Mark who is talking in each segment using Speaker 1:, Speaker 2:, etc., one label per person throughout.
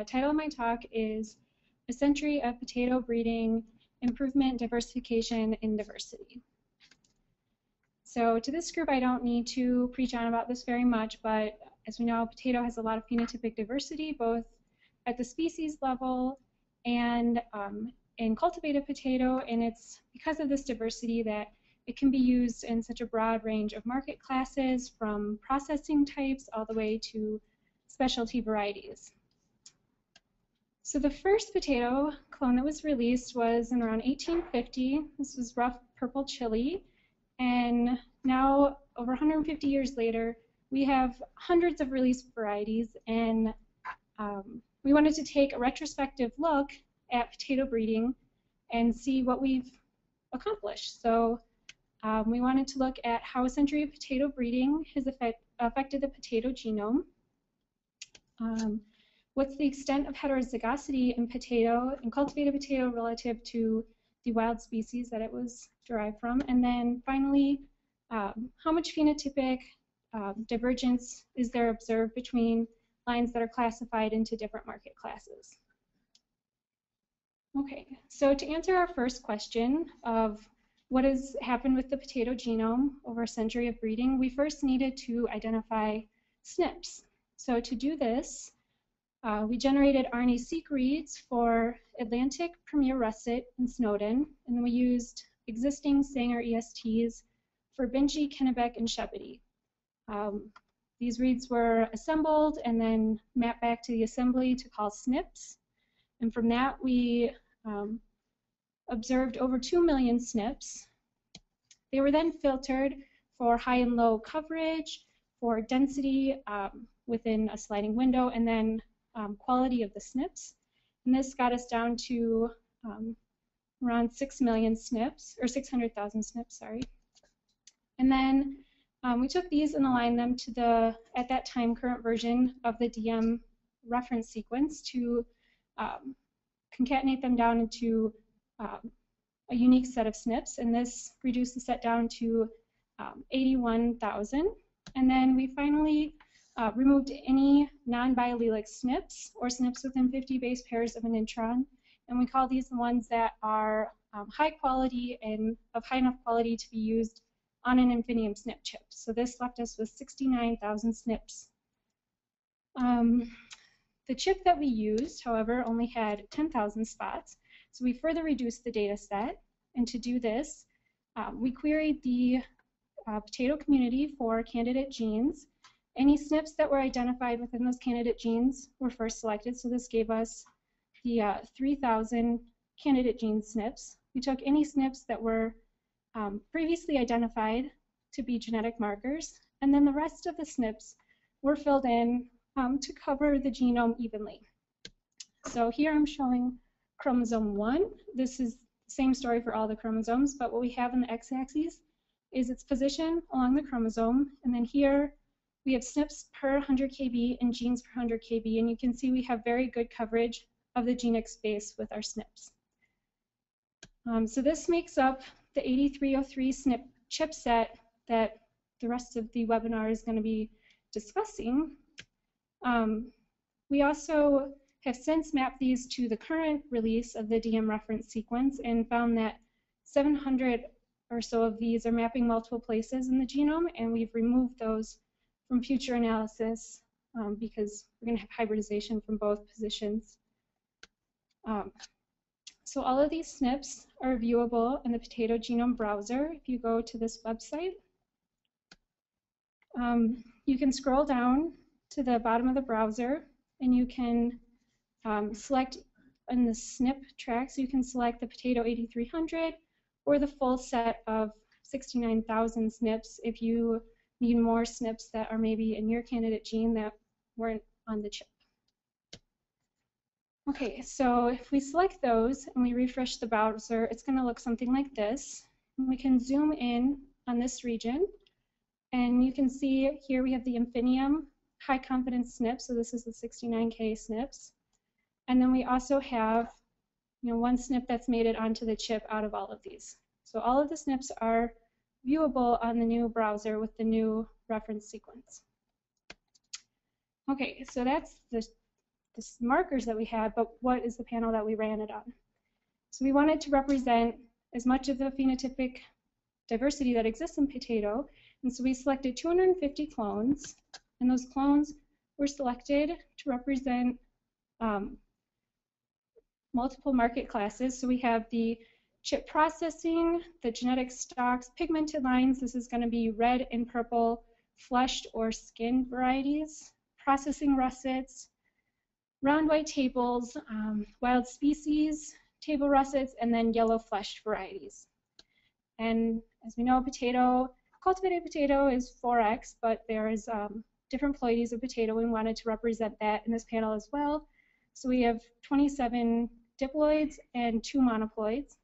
Speaker 1: title of my talk is A Century of Potato Breeding, Improvement, Diversification, and Diversity. So to this group, I don't need to preach on about this very much, but as we know, potato has a lot of phenotypic diversity, both at the species level and in cultivated potato, and it's because of this diversity that it can be used in such a broad range of market classes, from processing types all the way to specialty varieties. So the first potato clone that was released was in around 1850. This was rough purple chili, and now over 150 years later, we have hundreds of released varieties, and we wanted to take a retrospective look at potato breeding and see what we've accomplished. So we wanted to look at how a century of potato breeding has affected the potato genome. What's the extent of heterozygosity in potato, in cultivated potato, relative to the wild species that it was derived from? And then finally, how much phenotypic divergence is there observed between lines that are classified into different market classes? Okay, so to answer our first question of what has happened with the potato genome over a century of breeding, we first needed to identify SNPs. So to do this, we generated RNA-seq reads for Atlantic, Premier, Russet, and Snowden, and then we used existing Sanger ESTs for Benji, Kennebec, and Shepity. These reads were assembled and then mapped back to the assembly to call SNPs, and from that we observed over 2 million SNPs. They were then filtered for high and low coverage, for density within a sliding window, and then quality of the SNPs. And this got us down to around 6 million SNPs, or 600,000 SNPs, sorry. And then we took these and aligned them to the, at that time, current version of the DM reference sequence to concatenate them down into a unique set of SNPs, and this reduced the set down to 81,000. And then we finally removed any non-biallelic SNPs or SNPs within 50 base pairs of an intron, and we call these the ones that are high quality and of high enough quality to be used on an Infinium SNP chip. So this left us with 69,000 SNPs. The chip that we used, however, only had 10,000 spots, so we further reduced the data set, and to do this, we queried the potato community for candidate genes. Any SNPs that were identified within those candidate genes were first selected, so this gave us the 3,000 candidate gene SNPs. We took any SNPs that were previously identified to be genetic markers, and then the rest of the SNPs were filled in to cover the genome evenly. So here I'm showing chromosome 1. This is the same story for all the chromosomes, but what we have in the x-axis is its position along the chromosome, and then here we have SNPs per 100 kb and genes per 100 kb, and you can see we have very good coverage of the genic space with our SNPs. So this makes up the 8303 SNP chipset that the rest of the webinar is going to be discussing. We also have since mapped these to the current release of the DM reference sequence and found that 700 or so of these are mapping multiple places in the genome, and we've removed those from future analysis because we're going to have hybridization from both positions. So all of these SNPs are viewable in the Potato Genome Browser. If you go to this website, you can scroll down to the bottom of the browser, and you can select in the SNP track, so you can select the Potato 8300 or the full set of 69,000 SNPs if you need more SNPs that are maybe in your candidate gene that weren't on the chip. Okay, so if we select those and we refresh the browser, it's going to look something like this. And we can zoom in on this region, and you can see here we have the Infinium high confidence SNP, so this is the 69K SNPs. And then we also have, one SNP that's made it onto the chip out of all of these. So all of the SNPs are viewable on the new browser with the new reference sequence. Okay, so that's the markers that we had, but what is the panel that we ran it on. So we wanted to represent as much of the phenotypic diversity that exists in potato, and so we selected 250 clones, and those clones were selected to represent multiple market classes. So we have the chip processing, the genetic stalks, pigmented lines. This is going to be red and purple, fleshed or skin varieties, processing russets, round white tables, wild species, table russets, and then yellow fleshed varieties. And as we know, cultivated potato is 4x, but there is different ploidies of potato. We wanted to represent that in this panel as well. So we have 27 diploids and 2 monoploids.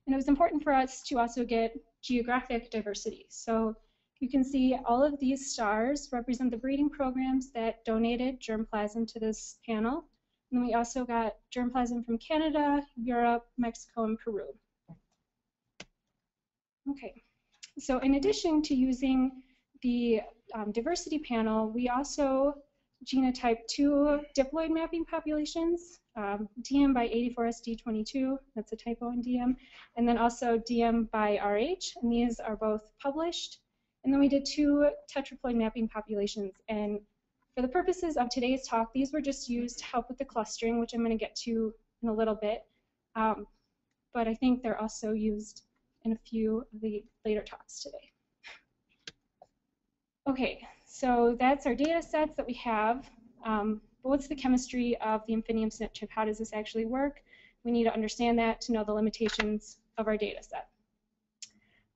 Speaker 1: And it was important for us to also get geographic diversity. So you can see all of these stars represent the breeding programs that donated germplasm to this panel. And then we also got germplasm from Canada, Europe, Mexico, and Peru. Okay, so in addition to using the diversity panel, we also genotyped 2 diploid mapping populations, DM by 84SD22, that's a typo in DM, and then also DM by RH, and these are both published. And then we did 2 tetraploid mapping populations, and for the purposes of today's talk, these were just used to help with the clustering, which I'm going to get to in a little bit, but I think they're also used in a few of the later talks today. Okay, so that's our data sets that we have. But what's the chemistry of the Infinium SNP chip? How does this actually work? We need to understand that to know the limitations of our data set.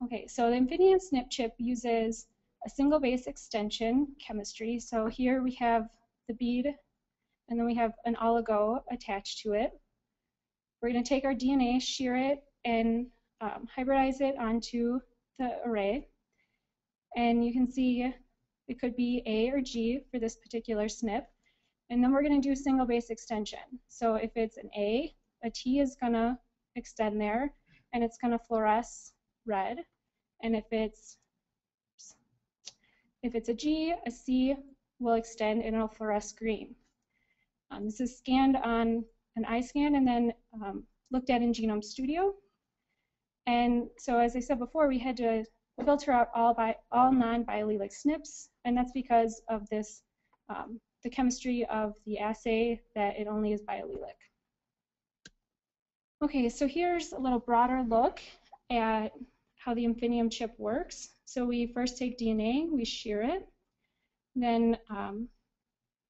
Speaker 1: Okay, so the Infinium SNP chip uses a single base extension chemistry. So here we have the bead, and then we have an oligo attached to it. We're going to take our DNA, shear it, and hybridize it onto the array. And you can see it could be A or G for this particular SNP. And then we're going to do single base extension. So if it's an A T is going to extend there, and it's going to fluoresce red. And if it's a G, a C will extend and it'll fluoresce green. This is scanned on an eye scan and then looked at in GenomeStudio. And so as I said before, we had to filter out all non-biallelic SNPs, and that's because of this, the chemistry of the assay, that it only is biallelic. Okay, so here's a little broader look at how the Infinium chip works. So we first take DNA, we shear it, then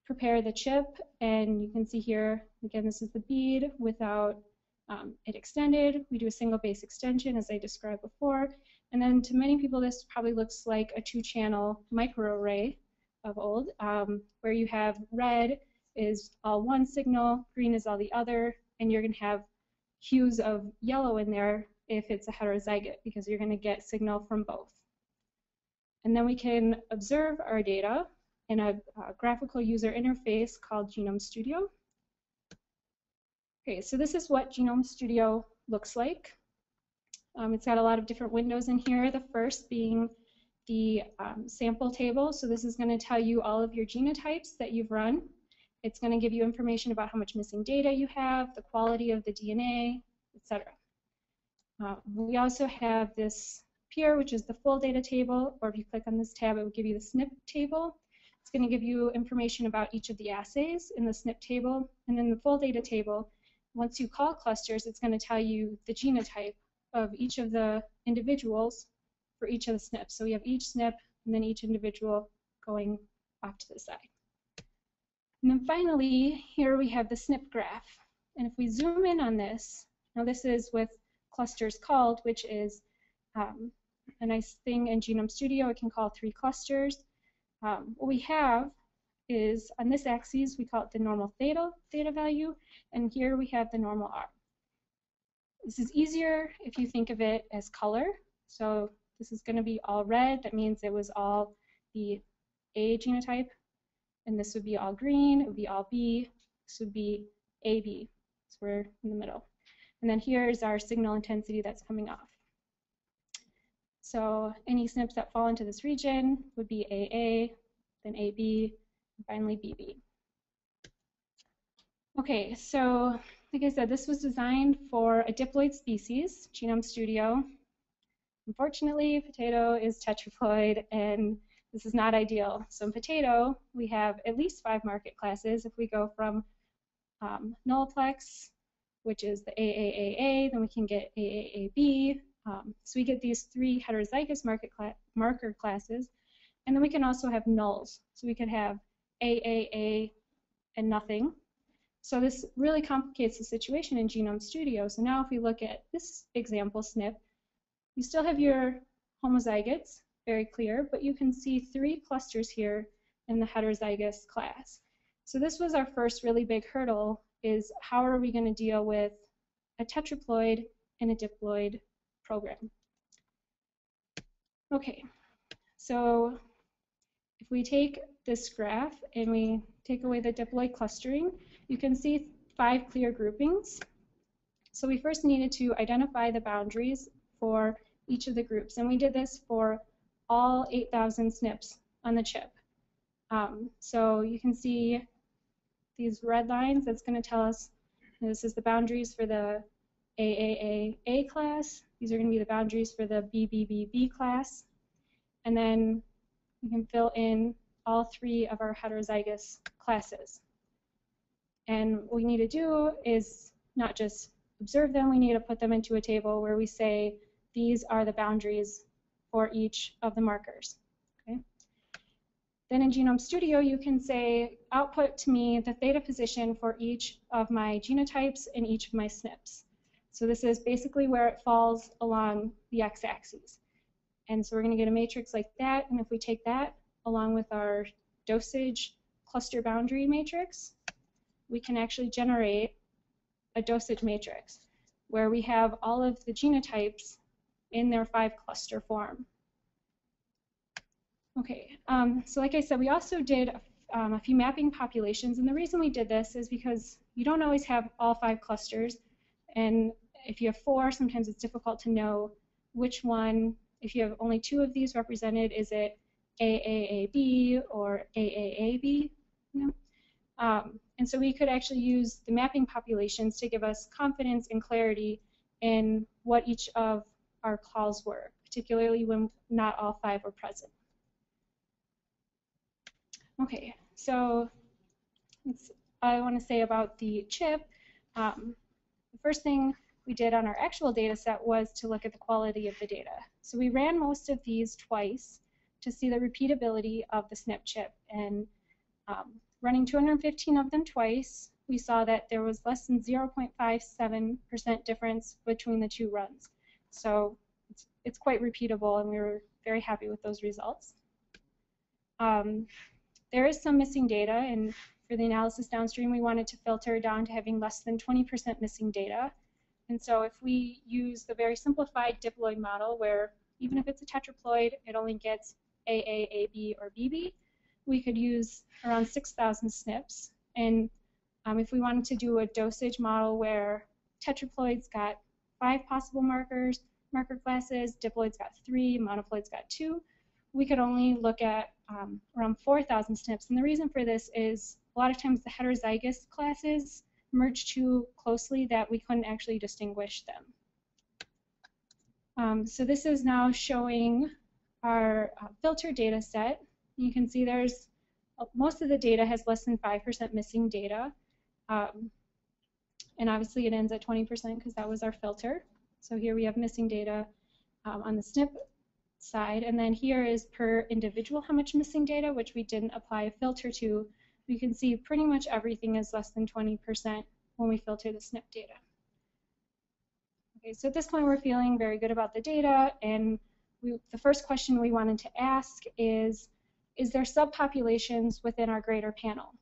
Speaker 1: prepare the chip, and you can see here, again, this is the bead without it extended. We do a single base extension, as I described before, and then to many people this probably looks like a 2-channel microarray of old, where you have red is all one signal, green is all the other, and you're going to have hues of yellow in there if it's a heterozygote, because you're going to get signal from both. And then we can observe our data in a graphical user interface called GenomeStudio. Okay, so this is what GenomeStudio looks like. It's got a lot of different windows in here, the first being the sample table. So this is going to tell you all of your genotypes that you've run. It's going to give you information about how much missing data you have, the quality of the DNA, etc. We also have this here, which is the full data table, or if you click on this tab, it will give you the SNP table. It's going to give you information about each of the assays in the SNP table, and then the full data table, once you call clusters, it's going to tell you the genotype of each of the individuals for each of the SNPs. So we have each SNP and then each individual going off to the side. And then finally, here we have the SNP graph. And if we zoom in on this, now this is with clusters called, which is a nice thing in GenomeStudio. It can call 3 clusters. What we have is on this axis, we call it the normal theta value, and here we have the normal R. This is easier if you think of it as color. So this is going to be all red. That means it was all the A genotype, and this would be all green. It would be all B. This would be AB. So we're in the middle. And then here's our signal intensity that's coming off. So any SNPs that fall into this region would be AA, then AB, and finally BB. Okay, so like I said, this was designed for a diploid species, GenomeStudio. Unfortunately, potato is tetraploid, and this is not ideal. So in potato, we have at least 5 market classes. If we go from nulliplex, which is the AAAA, then we can get AAAB. So we get these 3 heterozygous marker classes, and then we can also have nulls. So we could have AAA and nothing. So this really complicates the situation in GenomeStudio. So now if we look at this example SNP, you still have your homozygotes, very clear, but you can see 3 clusters here in the heterozygous class. So this was our first really big hurdle, is how are we going to deal with a tetraploid and a diploid program? Okay, so if we take this graph and we take away the diploid clustering, you can see 5 clear groupings. So we first needed to identify the boundaries for each of the groups, and we did this for all 8,000 SNPs on the chip. So you can see these red lines. That's going to tell us this is the boundaries for the AAAA class. These are going to be the boundaries for the BBBB class. And then we can fill in all 3 of our heterozygous classes. And what we need to do is not just observe them, we need to put them into a table where we say these are the boundaries for each of the markers. Okay? Then in GenomeStudio, you can say output to me the theta position for each of my genotypes and each of my SNPs. So this is basically where it falls along the x-axis. And so we're going to get a matrix like that, and if we take that along with our dosage cluster boundary matrix, we can actually generate a dosage matrix where we have all of the genotypes in their 5 cluster form. Okay, so like I said, we also did a few mapping populations, and the reason we did this is because you don't always have all 5 clusters, and if you have 4, sometimes it's difficult to know which one. If you have only 2 of these represented, is it AAAB or AAAB? You know? And so we could actually use the mapping populations to give us confidence and clarity in what each of our calls were, particularly when not all 5 were present. Okay, so I want to say about the chip. The first thing we did on our actual data set was to look at the quality of the data. So we ran most of these twice to see the repeatability of the SNP chip. And running 215 of them twice, we saw that there was less than 0.57% difference between the 2 runs. So it's quite repeatable, and we were very happy with those results. There is some missing data, and for the analysis downstream, we wanted to filter down to having less than 20% missing data. And so if we use the very simplified diploid model, where even if it's a tetraploid, it only gets AA, AB, or BB, we could use around 6,000 SNPs. And if we wanted to do a dosage model where tetraploids got 5 possible marker classes, diploids got 3, monoploids got 2, we could only look at around 4,000 SNPs. And the reason for this is a lot of times the heterozygous classes merge too closely that we couldn't actually distinguish them. So this is now showing our filter data set. You can see there's most of the data has less than 5% missing data. And obviously it ends at 20% because that was our filter. So here we have missing data on the SNP side, and then here is per individual how much missing data, which we didn't apply a filter to. You can see pretty much everything is less than 20% when we filter the SNP data. Okay, so at this point we're feeling very good about the data, and the first question we wanted to ask is there subpopulations within our greater panel?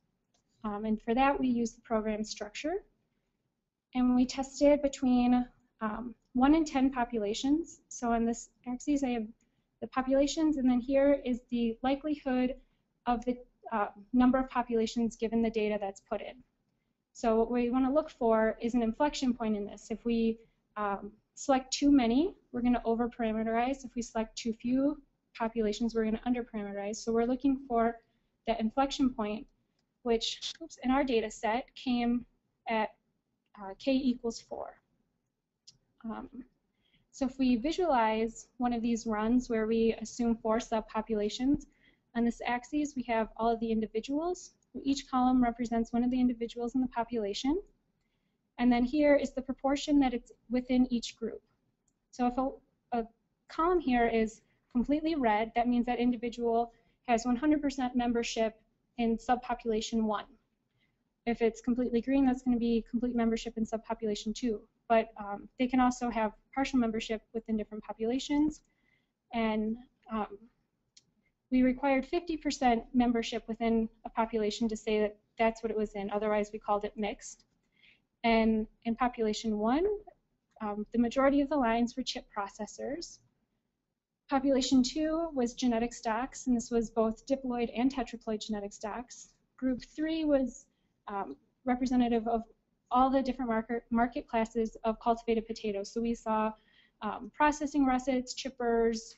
Speaker 1: And for that we used the program structure, and we tested between 1 and 10 populations. So on this axis I have the populations, and then here is the likelihood of the number of populations given the data that's put in. So what we want to look for is an inflection point in this. If we select too many, we're going to over-parameterize. If we select too few populations, we're going to under-parameterize. So we're looking for that inflection point, which in our data set came at k equals 4. So if we visualize one of these runs where we assume 4 subpopulations, on this axis we have all of the individuals. Each column represents one of the individuals in the population. And then here is the proportion that it's within each group. So if a column here is completely red, that means that individual has 100% membership in subpopulation 1. If it's completely green, that's going to be complete membership in subpopulation 2. But they can also have partial membership within different populations. And we required 50% membership within a population to say that that's what it was in. Otherwise, we called it mixed. And in population 1, the majority of the lines were chip processors. Population 2 was genetic stocks, and this was both diploid and tetraploid genetic stocks. Group 3 was representative of all the different market classes of cultivated potatoes. So we saw processing russets, chippers,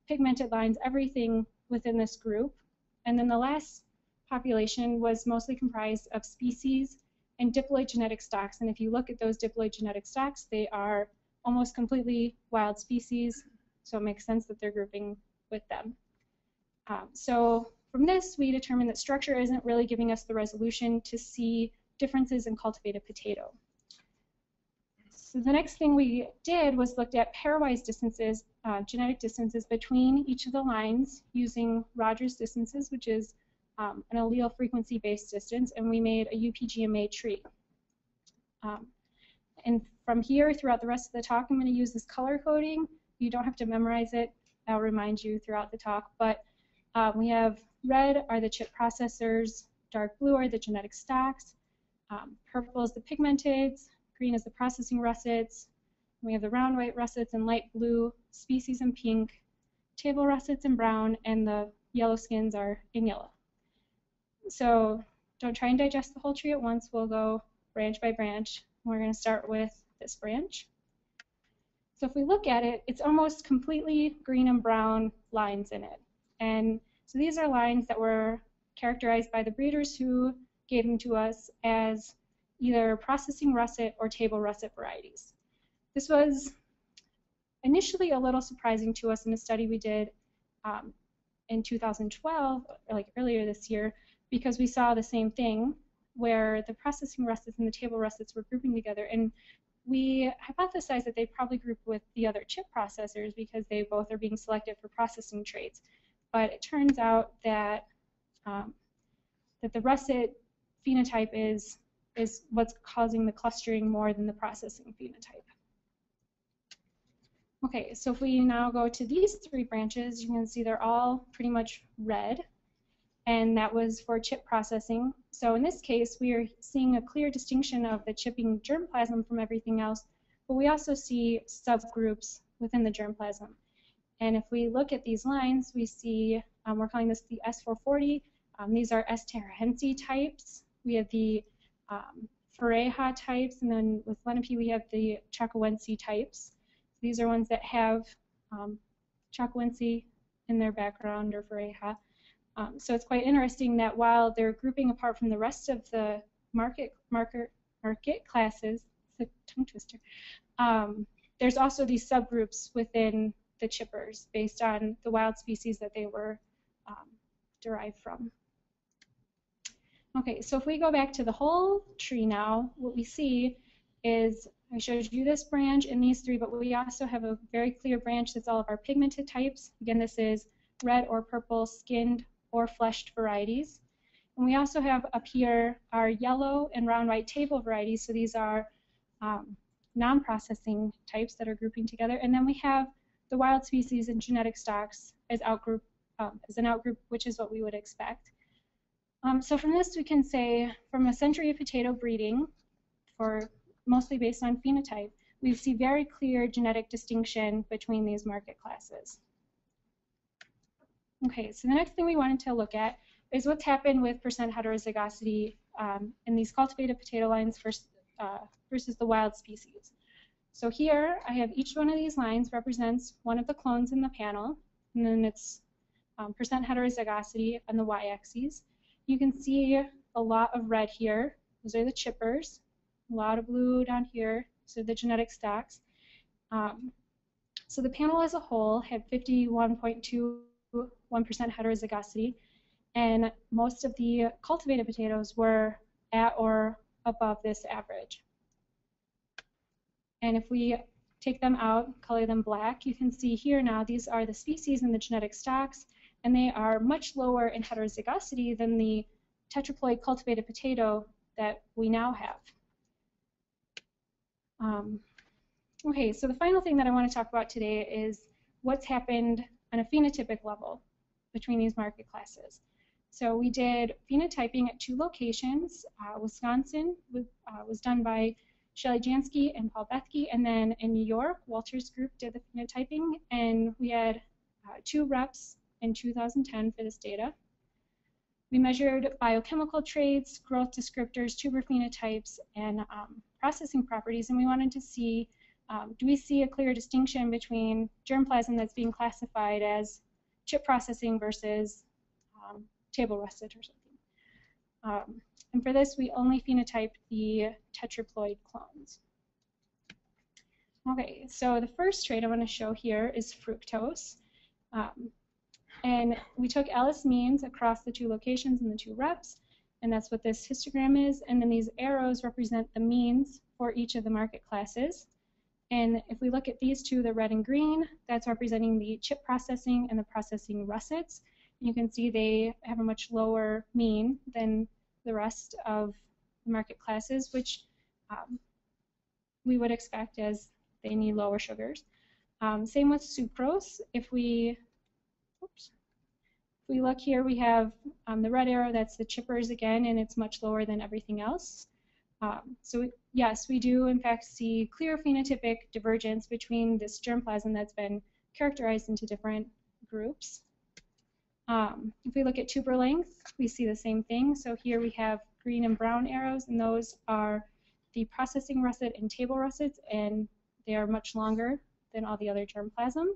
Speaker 1: pigmented lines, everything within this group. And then the last population was mostly comprised of species and diploid genetic stocks. And if you look at those diploid genetic stocks, they are almost completely wild species, so it makes sense that they're grouping with them. So from this, we determined that structure isn't really giving us the resolution to see differences in cultivated potato. So the next thing we did was looked at pairwise distances, genetic distances between each of the lines using Rogers distances, which is an allele frequency-based distance, and we made a UPGMA tree. And from here, throughout the rest of the talk, I'm going to use this color coding. You don't have to memorize it. I'll remind you throughout the talk. But we have red are the chip processors, dark blue are the genetic stocks, purple is the pigmenteds, green is the processing russets. We have the round white russets in light blue, species in pink, table russets in brown, and the yellow skins are in yellow. So don't try and digest the whole tree at once. We'll go branch by branch. We're going to start with this branch. So if we look at it, it's almost completely green and brown lines in it. And so these are lines that were characterized by the breeders who gave them to us as either processing russet or table russet varieties. This was initially a little surprising to us in a study we did in 2012, or like earlier this year, because we saw the same thing where the processing russets and the table russets were grouping together, and we hypothesized that they probably group with the other chip processors because they both are being selected for processing traits. But it turns out that that the russet phenotype is what's causing the clustering more than the processing phenotype. Okay, so if we now go to these 3 branches, you can see they're all pretty much red, and that was for chip processing. So in this case, we are seeing a clear distinction of the chipping germplasm from everything else, but we also see subgroups within the germplasm. And if we look at these lines, we see, we're calling this the S440. These are S. terrahensi types. We have the Fareha types, and then with Lenape we have the Chacoense types. These are ones that have Chacoense in their background, or Fareha. So it's quite interesting that while they're grouping apart from the rest of the market classes, it's a tongue twister, there's also these subgroups within the chippers based on the wild species that they were derived from. Okay, so if we go back to the whole tree now, what we see is, I showed you this branch and these 3, but we also have a very clear branch that's all of our pigmented types. Again, this is red or purple, skinned or fleshed varieties. And we also have up here our yellow and round white table varieties, so these are non-processing types that are grouping together. And then we have the wild species and genetic stocks as an outgroup, which is what we would expect. So from this we can say, from a century of potato breeding, mostly based on phenotype, we see very clear genetic distinction between these market classes. Okay, so the next thing we wanted to look at is what's happened with percent heterozygosity in these cultivated potato lines versus the wild species. So here I have each one of these lines represents one of the clones in the panel, and then it's percent heterozygosity on the y-axis. You can see a lot of red here, Those are the chippers. A lot of blue down here. So the genetic stocks. So the panel as a whole had 51.21% heterozygosity, and most of the cultivated potatoes were at or above this average. And if we take them out, color them black, you can see here now these are the species in the genetic stocks, and they are much lower in heterozygosity than the tetraploid cultivated potato that we now have. Okay, so the final thing that I want to talk about today is what's happened on a phenotypic level between these market classes. So we did phenotyping at 2 locations. Wisconsin was done by Shelley Jansky and Paul Bethke, and then in New York, Walter's group did the phenotyping, and we had 2 reps in 2010 for this data. We measured biochemical traits, growth descriptors, tuber phenotypes, and processing properties, and we wanted to see, do we see a clear distinction between germplasm that's being classified as chip processing versus table russet or something. And for this, we only phenotyped the tetraploid clones. Okay, so the first trait I want to show here is fructose. And we took Alice means across the 2 locations and the 2 reps, and that's what this histogram is. And then these arrows represent the means for each of the market classes. And if we look at these 2, the red and green, that's representing the chip processing and the processing russets. You can see they have a much lower mean than the rest of the market classes, which we would expect as they need lower sugars. Same with sucrose. If we look here, we have the red arrow, that's the chippers again, and it's much lower than everything else. So yes, we do in fact see clear phenotypic divergence between this germplasm that's been characterized into different groups. If we look at tuber length, we see the same thing. So here we have green and brown arrows, and those are the processing russet and table russets, and they are much longer than all the other germplasm.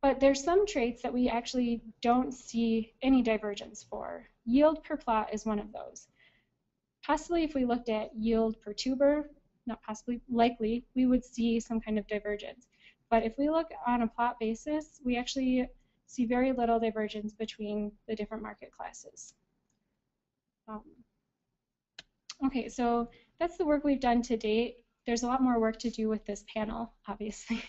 Speaker 1: But there's some traits that we actually don't see any divergence for. Yield per plot is one of those. Possibly if we looked at yield per tuber, not possibly, likely, we would see some kind of divergence. But if we look on a plot basis, we actually see very little divergence between the different market classes. Okay, so that's the work we've done to date. There's a lot more work to do with this panel, obviously.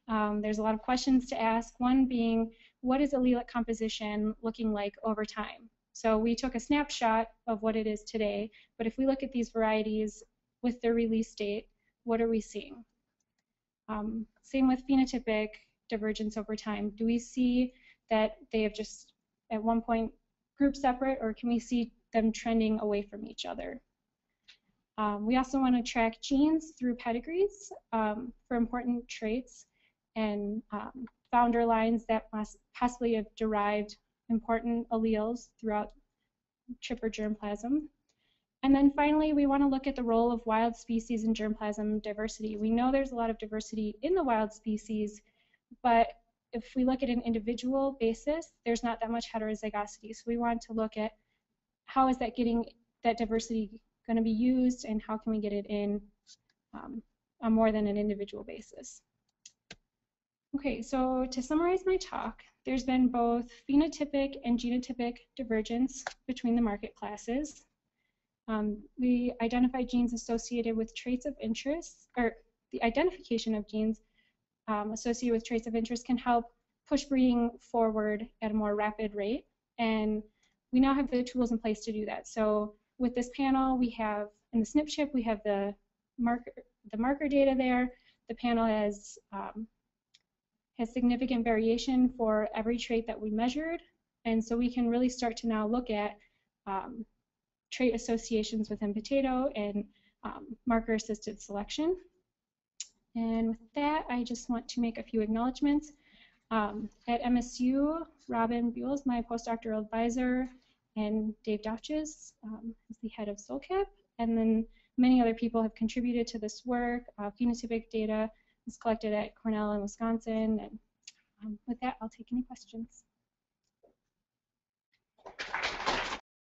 Speaker 1: There's a lot of questions to ask, one being, what is allelic composition looking like over time? So we took a snapshot of what it is today, but if we look at these varieties with their release date, what are we seeing? Same with phenotypic divergence over time. Do we see that they have just at one point group separate, or can we see them trending away from each other? We also want to track genes through pedigrees for important traits and founder lines that must possibly have derived important alleles throughout chipper germplasm. And then finally, we want to look at the role of wild species in germplasm diversity. We know there's a lot of diversity in the wild species, but if we look at an individual basis, there's not that much heterozygosity. So we want to look at how is that diversity going to be used, and how can we get it in on more than an individual basis. Okay, so to summarize my talk, there's been both phenotypic and genotypic divergence between the market classes. We identified genes associated with traits of interest, or the identification of genes associated with traits of interest can help push breeding forward at a more rapid rate, and we now have the tools in place to do that. So with this panel, we have, in the SNP chip, we have the marker data there. The panel has significant variation for every trait that we measured, and so we can really start to now look at trait associations within potato and marker-assisted selection. And with that, I just want to make a few acknowledgments. At MSU, Robin Buell is my postdoctoral advisor, and Dave Dotches is the head of SOLCAP, and then many other people have contributed to this work. Phenotypic data is collected at Cornell in Wisconsin, and with that, I'll take any questions.